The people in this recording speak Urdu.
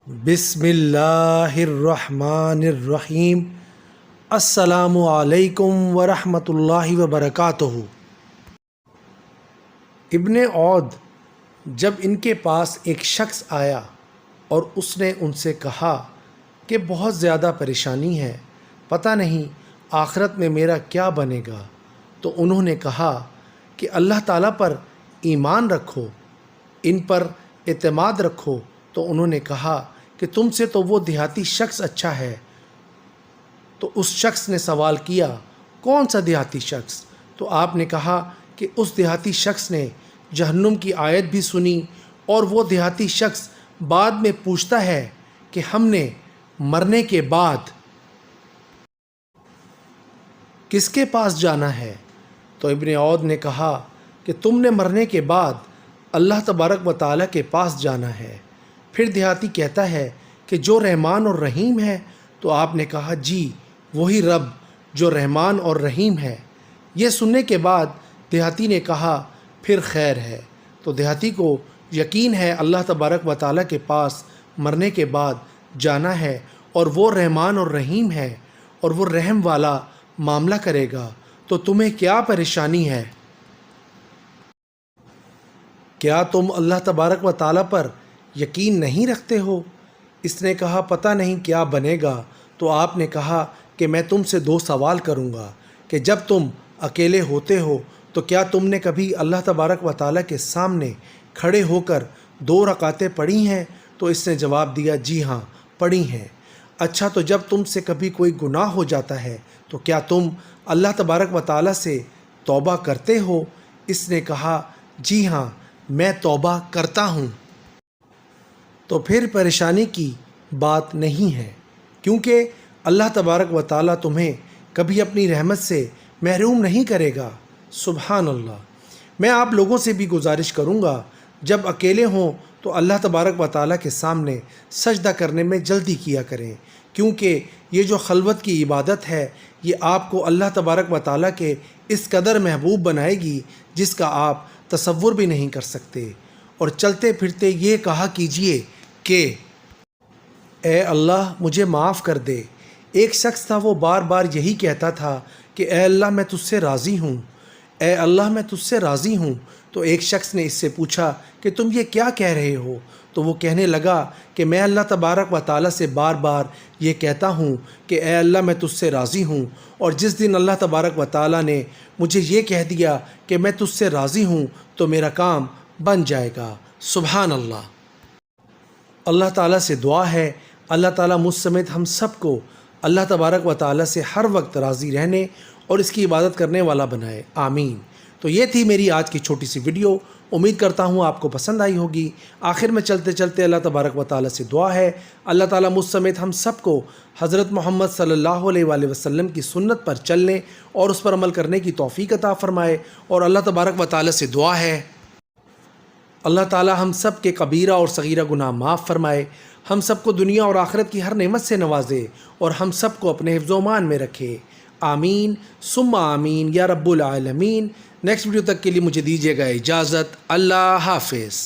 بسم اللہ الرحمن الرحیم۔ السلام علیکم ورحمۃ اللہ وبرکاتہ۔ ابن عود جب ان کے پاس ایک شخص آیا اور اس نے ان سے کہا کہ بہت زیادہ پریشانی ہے، پتہ نہیں آخرت میں میرا کیا بنے گا، تو انہوں نے کہا کہ اللہ تعالیٰ پر ایمان رکھو، ان پر اعتماد رکھو۔ تو انہوں نے کہا کہ تم سے تو وہ دیہاتی شخص اچھا ہے۔ تو اس شخص نے سوال کیا، کون سا دیہاتی شخص؟ تو آپ نے کہا کہ اس دیہاتی شخص نے جہنم کی آیت بھی سنی، اور وہ دیہاتی شخص بعد میں پوچھتا ہے کہ ہم نے مرنے کے بعد کس کے پاس جانا ہے؟ تو ابن عود نے کہا کہ تم نے مرنے کے بعد اللہ تبارک و تعالیٰ کے پاس جانا ہے۔ پھر دیہاتی کہتا ہے کہ جو رحمان اور رحیم ہے۔ تو آپ نے کہا جی وہی رب جو رحمان اور رحیم ہے۔ یہ سننے کے بعد دیہاتی نے کہا پھر خیر ہے۔ تو دیہاتی کو یقین ہے اللہ تبارک و تعالیٰ کے پاس مرنے کے بعد جانا ہے، اور وہ رحمان اور رحیم ہے، اور وہ رحم والا معاملہ کرے گا۔ تو تمہیں کیا پریشانی ہے؟ کیا تم اللہ تبارک و تعالیٰ پر یقین نہیں رکھتے ہو؟ اس نے کہا پتہ نہیں کیا بنے گا۔ تو آپ نے کہا کہ میں تم سے 2 سوال کروں گا کہ جب تم اکیلے ہوتے ہو تو کیا تم نے کبھی اللہ تبارک و تعالیٰ کے سامنے کھڑے ہو کر 2 رکعتیں پڑھی ہیں؟ تو اس نے جواب دیا جی ہاں پڑھی ہیں۔ اچھا، تو جب تم سے کبھی کوئی گناہ ہو جاتا ہے تو کیا تم اللہ تبارک و تعالیٰ سے توبہ کرتے ہو؟ اس نے کہا جی ہاں میں توبہ کرتا ہوں۔ تو پھر پریشانی کی بات نہیں ہے، کیونکہ اللہ تبارک و تعالیٰ تمہیں کبھی اپنی رحمت سے محروم نہیں کرے گا۔ سبحان اللہ۔ میں آپ لوگوں سے بھی گزارش کروں گا جب اکیلے ہوں تو اللہ تبارک و تعالیٰ کے سامنے سجدہ کرنے میں جلدی کیا کریں، کیونکہ یہ جو خلوت کی عبادت ہے یہ آپ کو اللہ تبارک و تعالیٰ کے اس قدر محبوب بنائے گی جس کا آپ تصور بھی نہیں کر سکتے۔ اور چلتے پھرتے یہ کہا کیجئے کہ اے اللہ مجھے معاف کر دے۔ ایک شخص تھا وہ بار بار یہی کہتا تھا کہ اے اللہ میں تجھ سے راضی ہوں، اے اللہ میں تجھ سے راضی ہوں۔ تو ایک شخص نے اس سے پوچھا کہ تم یہ کیا کہہ رہے ہو؟ تو وہ کہنے لگا کہ میں اللہ تبارک و تعالیٰ سے بار بار یہ کہتا ہوں کہ اے اللہ میں تجھ سے راضی ہوں، اور جس دن اللہ تبارک و تعالیٰ نے مجھے یہ کہہ دیا کہ میں تجھ سے راضی ہوں تو میرا کام بن جائے گا۔ سبحان اللہ۔ اللہ تعالیٰ سے دعا ہے اللہ تعالیٰ مجھ سمیت ہم سب کو اللہ تبارک و تعالیٰ سے ہر وقت راضی رہنے اور اس کی عبادت کرنے والا بنائے، آمین۔ تو یہ تھی میری آج کی چھوٹی سی ویڈیو، امید کرتا ہوں آپ کو پسند آئی ہوگی۔ آخر میں چلتے چلتے اللہ تبارک و تعالیٰ سے دعا ہے اللہ تعالیٰ مجھ سمیت ہم سب کو حضرت محمد صلی اللہ علیہ وآلہ وسلم کی سنت پر چلنے اور اس پر عمل کرنے کی توفیق عطا فرمائے۔ اور اللہ تبارک و تعالیٰ سے دعا ہے اللہ تعالیٰ ہم سب کے کبیرہ اور صغیرہ گناہ معاف فرمائے، ہم سب کو دنیا اور آخرت کی ہر نعمت سے نوازے، اور ہم سب کو اپنے حفظ و امان میں رکھے، آمین ثم آمین یا رب العالمین۔ نیکسٹ ویڈیو تک کے لیے مجھے دیجیے گا اجازت۔ اللہ حافظ۔